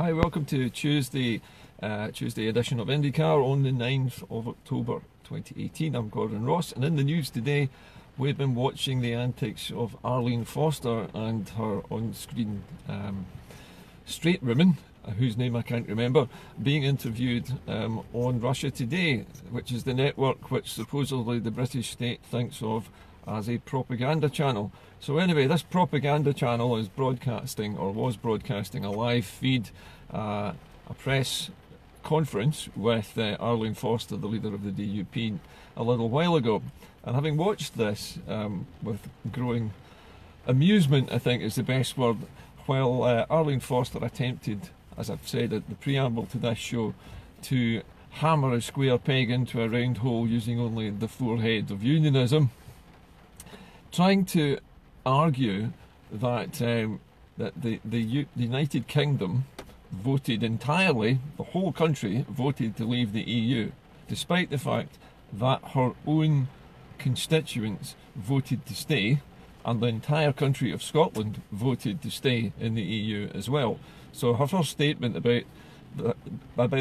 Hi, welcome to Tuesday edition of Indycar on the 9th of October 2018. I'm Gordon Ross, and in the news today we've been watching the antics of Arlene Foster and her on-screen straight woman, whose name I can't remember, being interviewed on Russia Today, which is the network which supposedly the British state thinks of as a propaganda channel. So anyway, this propaganda channel is broadcasting, or was broadcasting, a live feed, a press conference with Arlene Foster, the leader of the DUP, a little while ago. And having watched this with growing amusement, I think is the best word, while Arlene Foster attempted, as I've said at the preamble to this show, to hammer a square peg into a round hole using only the forehead of unionism, trying to argue that the United Kingdom voted entirely, the whole country voted to leave the EU, despite the fact that her own constituents voted to stay, and the entire country of Scotland voted to stay in the EU as well. So her first statement about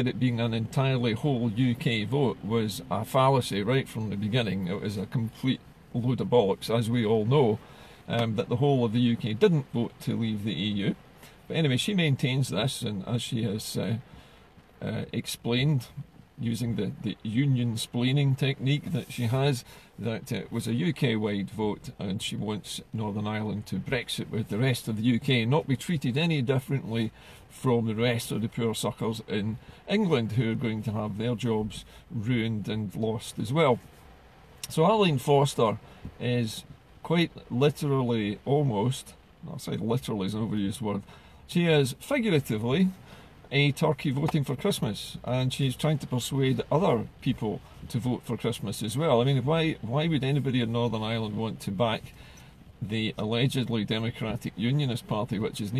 it being an entirely whole UK vote was a fallacy right from the beginning. It was a complete load of bollocks, as we all know, that the whole of the UK didn't vote to leave the EU. But anyway, she maintains this, and as she has explained, using the union-splaining technique that she has, that it was a UK-wide vote, and she wants Northern Ireland to Brexit with the rest of the UK, not be treated any differently from the rest of the poor suckers in England, who are going to have their jobs ruined and lost as well. So Arlene Foster is quite literally, almost, I'll say literally is an overused word, she is figuratively a turkey voting for Christmas, and she's trying to persuade other people to vote for Christmas as well. I mean, why would anybody in Northern Ireland want to back the allegedly democratic Unionist Party, which is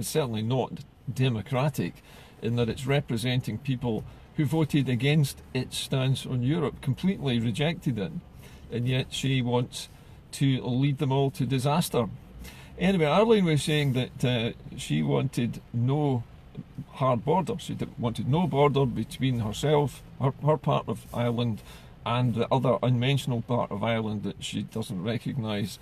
certainly not democratic, in that it's representing people who voted against its stance on Europe, completely rejected it, and yet she wants to lead them all to disaster. Anyway, Arlene was saying that she wanted no hard border. She wanted no border between herself, her part of Ireland, and the other unmentionable part of Ireland that she doesn't recognise.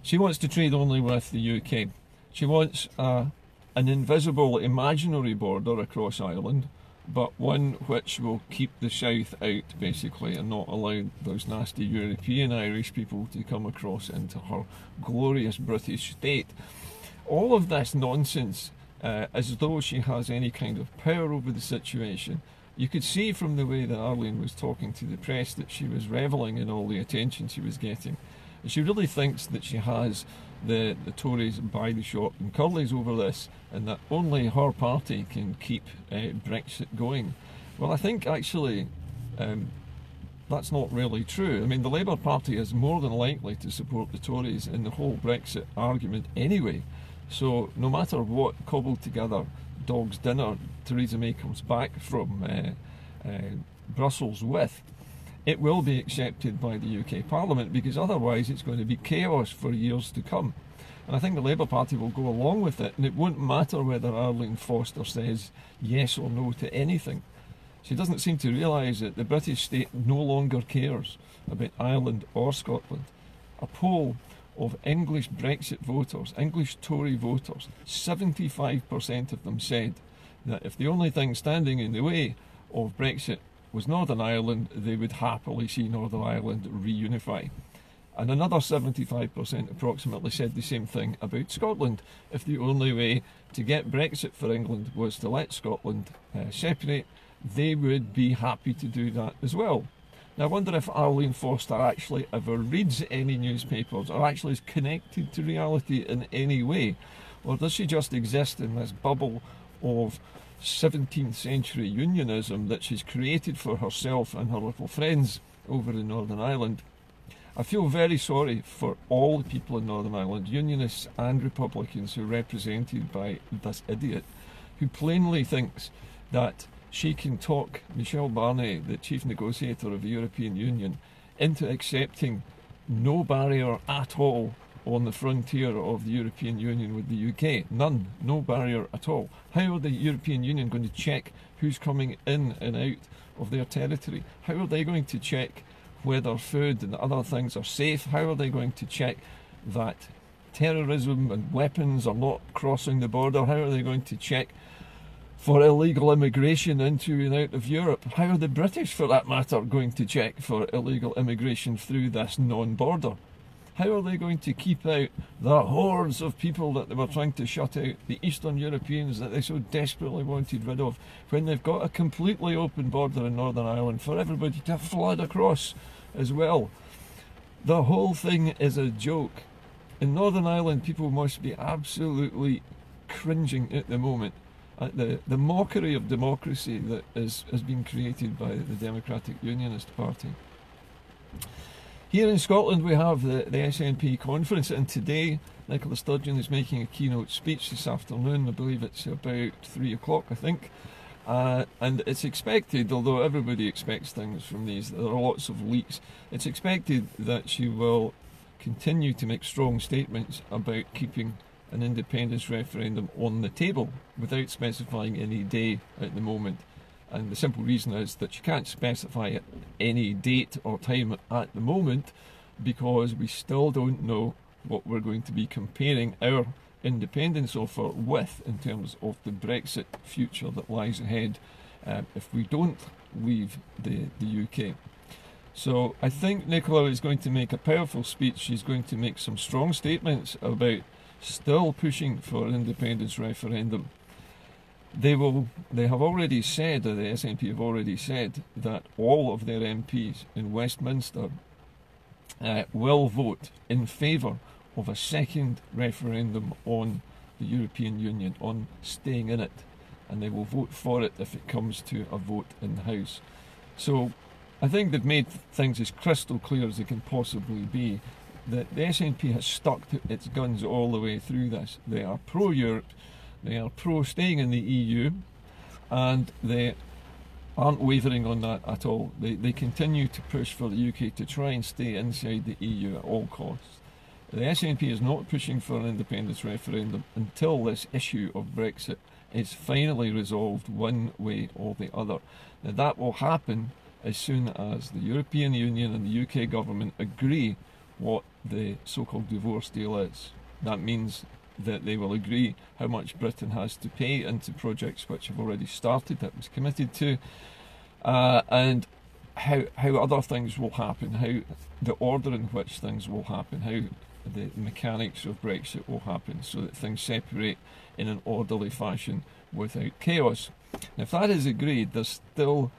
She wants to trade only with the UK. She wants an invisible, imaginary border across Ireland, but one which will keep the South out, basically, and not allow those nasty European Irish people to come across into her glorious British state. All of this nonsense, as though she has any kind of power over the situation. You could see from the way that Arlene was talking to the press that she was revelling in all the attention she was getting. And she really thinks that she has the Tories by the short and curlies over this, and that only her party can keep Brexit going. Well, I think actually that's not really true. I mean, the Labour Party is more than likely to support the Tories in the whole Brexit argument anyway. So no matter what cobbled together dog's dinner Theresa May comes back from Brussels with, it will be accepted by the UK Parliament, because otherwise it's going to be chaos for years to come. And I think the Labour Party will go along with it, and it won't matter whether Arlene Foster says yes or no to anything. She doesn't seem to realise that the British state no longer cares about Ireland or Scotland. A poll of English Brexit voters, English Tory voters, 75% of them said that if the only thing standing in the way of Brexit was Northern Ireland, they would happily see Northern Ireland reunify. And another 75% approximately said the same thing about Scotland. If the only way to get Brexit for England was to let Scotland separate, they would be happy to do that as well. Now, I wonder if Arlene Foster actually ever reads any newspapers, or actually is connected to reality in any way, or does she just exist in this bubble of 17th century unionism that she's created for herself and her little friends over in Northern Ireland? I feel very sorry for all the people in Northern Ireland, unionists and Republicans, who are represented by this idiot, who plainly thinks that she can talk Michel Barnier, the chief negotiator of the European Union, into accepting no barrier at all on the frontier of the European Union with the UK. None. No barrier at all. How are the European Union going to check who's coming in and out of their territory? How are they going to check whether food and other things are safe? How are they going to check that terrorism and weapons are not crossing the border? How are they going to check for illegal immigration into and out of Europe? How are the British, for that matter, going to check for illegal immigration through this non-border? How are they going to keep out the hordes of people that they were trying to shut out, the Eastern Europeans that they so desperately wanted rid of, when they've got a completely open border in Northern Ireland for everybody to flood across as well? The whole thing is a joke. In Northern Ireland, people must be absolutely cringing at the moment at the mockery of democracy that has been created by the Democratic Unionist Party. Here in Scotland we have the SNP conference, and today Nicola Sturgeon is making a keynote speech this afternoon. I believe it's about 3 o'clock, I think. And it's expected, although everybody expects things from these, there are lots of leaks, it's expected that she will continue to make strong statements about keeping an independence referendum on the table without specifying any day at the moment. And the simple reason is that she can't specify any date or time at the moment because we still don't know what we're going to be comparing our independence offer with in terms of the Brexit future that lies ahead if we don't leave the UK. So I think Nicola is going to make a powerful speech. She's going to make some strong statements about still pushing for an independence referendum. They have already said, or the SNP have already said, that all of their MPs in Westminster will vote in favour of a second referendum on the European Union, on staying in it, and they will vote for it if it comes to a vote in the House. So I think they've made things as crystal clear as they can possibly be, that the SNP has stuck to its guns all the way through this. They are pro-Europe, they are pro-staying in the EU, and they aren't wavering on that at all. They continue to push for the UK to try and stay inside the EU at all costs. The SNP is not pushing for an independence referendum until this issue of Brexit is finally resolved one way or the other. Now that will happen as soon as the European Union and the UK government agree what the so-called divorce deal is. That means that they will agree how much Britain has to pay into projects which have already started, that was committed to, and how other things will happen, how the order in which things will happen, how the mechanics of Brexit will happen, so that things separate in an orderly fashion without chaos. And if that is agreed, there's still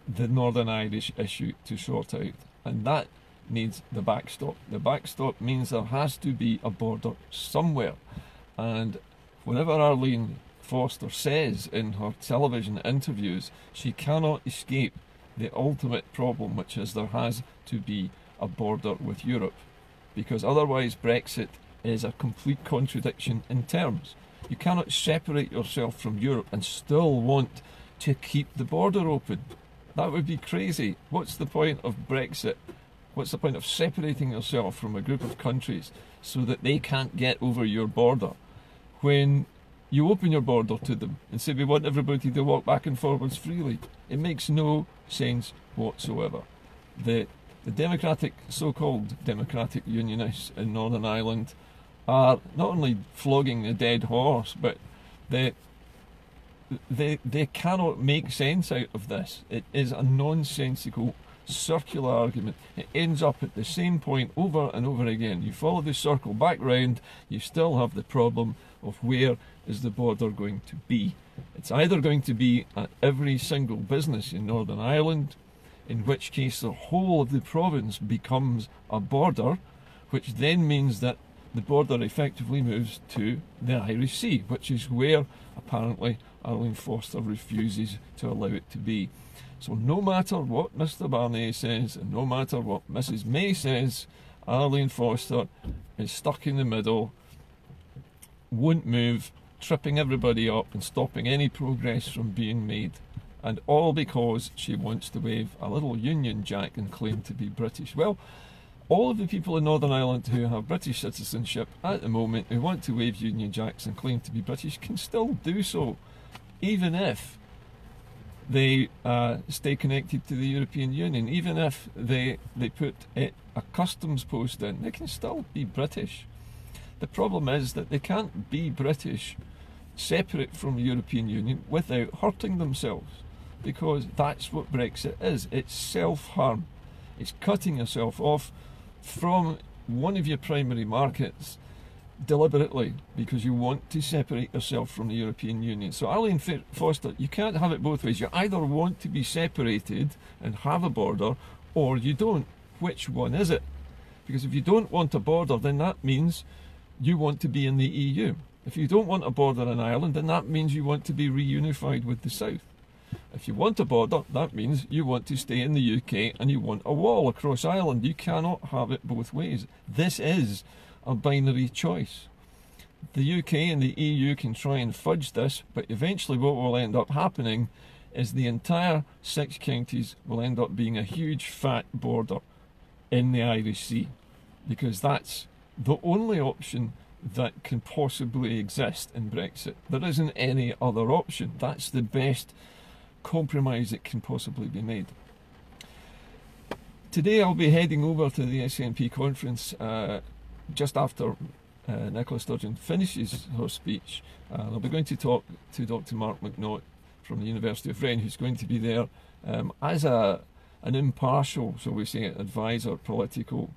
the Northern Irish issue to sort out, and that needs the backstop. The backstop means there has to be a border somewhere, and whatever Arlene Foster says in her television interviews, she cannot escape the ultimate problem, which is there has to be a border with Europe, because otherwise Brexit is a complete contradiction in terms. You cannot separate yourself from Europe and still want to keep the border open. That would be crazy. What's the point of Brexit? What's the point of separating yourself from a group of countries so that they can't get over your border when you open your border to them and say we want everybody to walk back and forwards freely? It makes no sense whatsoever. The democratic, so-called democratic unionists in Northern Ireland are not only flogging a dead horse, but they cannot make sense out of this. It is a nonsensical circular argument. It ends up at the same point over and over again. You follow the circle back round, you still have the problem of where is the border going to be. It's either going to be at every single business in Northern Ireland, in which case the whole of the province becomes a border, which then means that the border effectively moves to the Irish Sea, which is where apparently Arlene Foster refuses to allow it to be. So no matter what Mr Barnier says, and no matter what Mrs May says, Arlene Foster is stuck in the middle, won't move, tripping everybody up and stopping any progress from being made. And all because she wants to wave a little Union Jack and claim to be British. Well, all of the people in Northern Ireland who have British citizenship at the moment, who want to wave Union Jacks and claim to be British, can still do so, even if they stay connected to the European Union. Even if they put a customs post in, they can still be British. The problem is that they can't be British separate from the European Union without hurting themselves, because that's what Brexit is. It's self-harm. It's cutting yourself off from one of your primary markets deliberately because you want to separate yourself from the European Union. So Arlene Foster, you can't have it both ways. You either want to be separated and have a border, or you don't. Which one is it? Because if you don't want a border, then that means you want to be in the EU. If you don't want a border in Ireland, then that means you want to be reunified with the South. If you want a border, that means you want to stay in the UK and you want a wall across Ireland. You cannot have it both ways. This is a binary choice. The UK and the EU can try and fudge this, but eventually what will end up happening is the entire 6 counties will end up being a huge fat border in the Irish Sea, because that's the only option that can possibly exist in Brexit. There isn't any other option. That's the best compromise that can possibly be made. Today I'll be heading over to the SNP conference just after Nicola Sturgeon finishes her speech. I'll be going to talk to Dr. Mark McNaught from the University of Rennes, who's going to be there as an impartial, so we say, advisor, political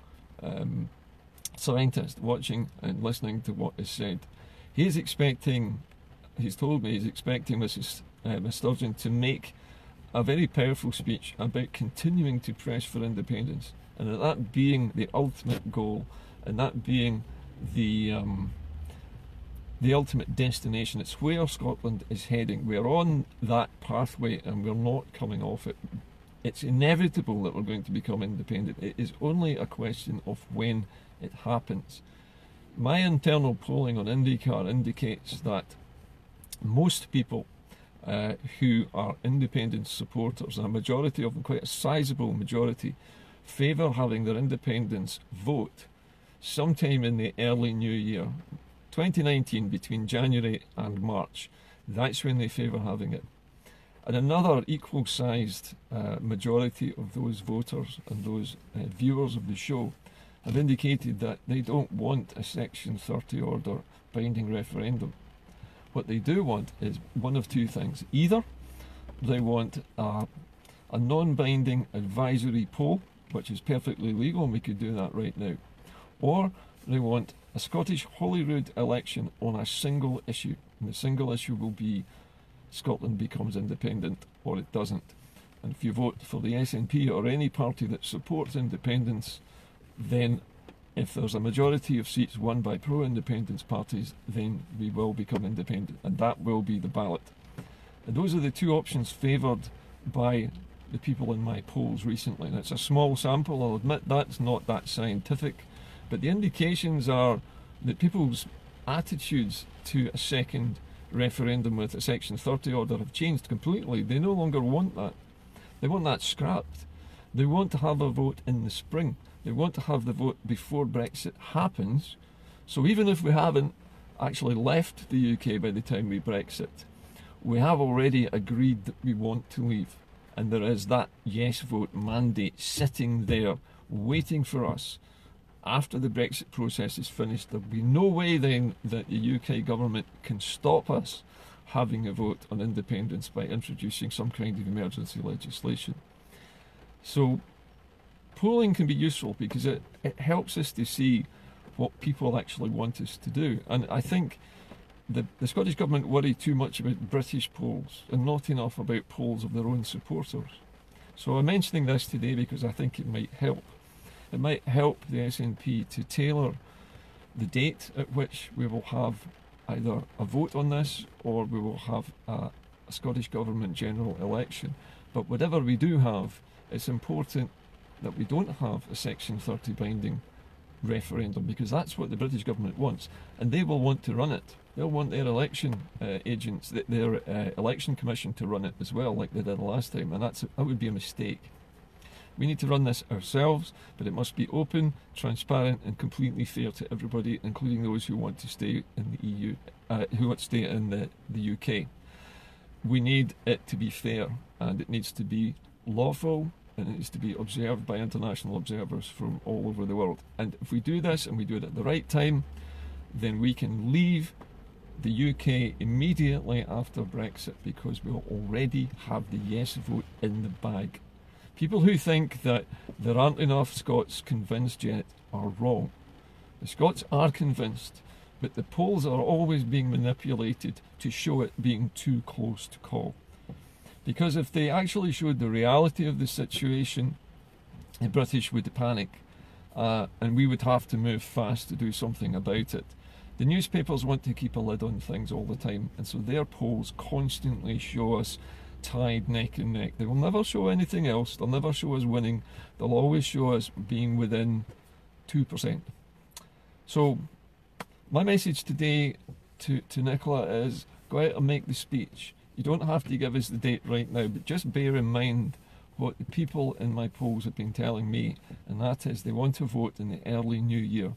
scientist, watching and listening to what is said. He's told me he's expecting Ms. Sturgeon to make a very powerful speech about continuing to press for independence, and that being the ultimate goal, and that being the ultimate destination. It's where Scotland is heading. We're on that pathway and we're not coming off it. It's inevitable that we're going to become independent. It is only a question of when it happens. My internal polling on Indycar indicates that most people who are independence supporters, and a majority of them, quite a sizable majority, favour having their independence vote sometime in the early new year, 2019, between January and March. That's when they favour having it. And another equal-sized majority of those voters and those viewers of the show have indicated that they don't want a Section 30 order binding referendum. What they do want is one of two things. Either they want a non-binding advisory poll, which is perfectly legal and we could do that right now, or they want a Scottish Holyrood election on a single issue, and the single issue will be Scotland becomes independent or it doesn't. And if you vote for the SNP or any party that supports independence, then if there's a majority of seats won by pro-independence parties, then we will become independent, and that will be the ballot. And those are the two options favoured by the people in my polls recently. And it's a small sample, I'll admit that's not that scientific, but the indications are that people's attitudes to a second referendum with a Section 30 order have changed completely. They no longer want that. They want that scrapped. They want to have a vote in the spring. They want to have the vote before Brexit happens. So even if we haven't actually left the UK by the time we Brexit, we have already agreed that we want to leave. And there is that yes vote mandate sitting there waiting for us. After the Brexit process is finished, there'll be no way then that the UK government can stop us having a vote on independence by introducing some kind of emergency legislation. So polling can be useful because it helps us to see what people actually want us to do. And I think the Scottish Government worry too much about British polls and not enough about polls of their own supporters. So I'm mentioning this today because I think it might help. It might help the SNP to tailor the date at which we will have either a vote on this or we will have a Scottish Government general election. But whatever we do have, it's important that we don't have a Section 30 binding referendum, because that's what the British government wants, and they will want to run it. They'll want their election agents, their election commission to run it as well, like they did last time, and that would be a mistake. We need to run this ourselves, but it must be open, transparent, and completely fair to everybody, including those who want to stay in the EU, who want to stay in the UK. We need it to be fair, and it needs to be lawful, and it needs to be observed by international observers from all over the world. And if we do this, and we do it at the right time, then we can leave the UK immediately after Brexit, because we'll already have the yes vote in the bag. People who think that there aren't enough Scots convinced yet are wrong. The Scots are convinced, but the polls are always being manipulated to show it being too close to call. Because if they actually showed the reality of the situation, the British would panic, and we would have to move fast to do something about it. The newspapers want to keep a lid on things all the time, and so their polls constantly show us tied neck and neck. They will never show anything else. They'll never show us winning. They'll always show us being within 2%. So my message today to Nicola is, go out and make the speech. You don't have to give us the date right now, but just bear in mind what the people in my polls have been telling me, and that is they want to vote in the early new year,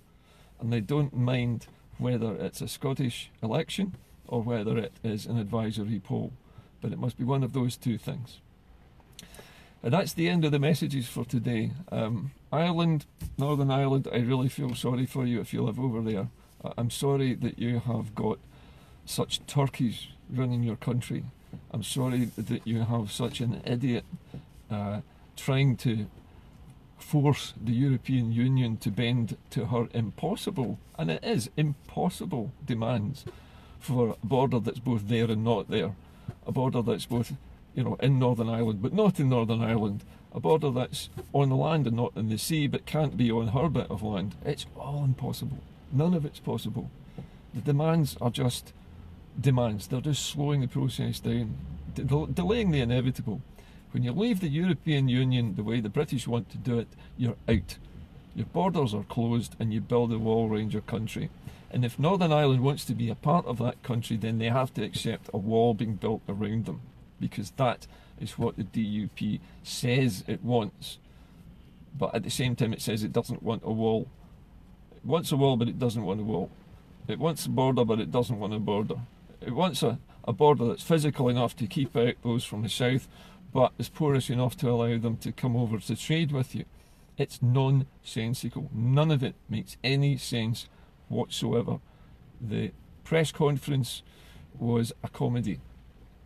and they don't mind whether it's a Scottish election or whether it is an advisory poll, but it must be one of those two things. And that's the end of the messages for today. Ireland, Northern Ireland, I really feel sorry for you if you live over there. I'm sorry that you have got such turkeys running your country. I'm sorry that you have such an idiot trying to force the European Union to bend to her impossible, and it is impossible, demands for a border that's both there and not there, a border that's both, in Northern Ireland but not in Northern Ireland, a border that's on the land and not in the sea but can't be on her bit of land. It's all impossible. None of it's possible. The demands are just demands. They're just slowing the process down, delaying the inevitable. When you leave the European Union the way the British want to do it, you're out. Your borders are closed and you build a wall around your country. And if Northern Ireland wants to be a part of that country, then they have to accept a wall being built around them, because that is what the DUP says it wants. But at the same time it says it doesn't want a wall. It wants a wall, but it doesn't want a wall. It wants a border, but it doesn't want a border. It wants a border that's physical enough to keep out those from the south, but is porous enough to allow them to come over to trade with you. It's nonsensical. None of it makes any sense whatsoever. The press conference was a comedy.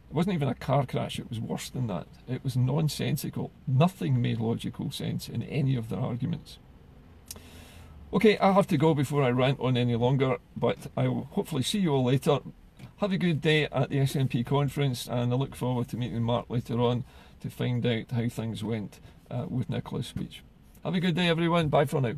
It wasn't even a car crash, it was worse than that. It was nonsensical. Nothing made logical sense in any of their arguments. Okay, I have to go before I rant on any longer, but I will hopefully see you all later. Have a good day at the SNP conference, and I look forward to meeting Mark later on to find out how things went with Nicola's speech. Have a good day, everyone. Bye for now.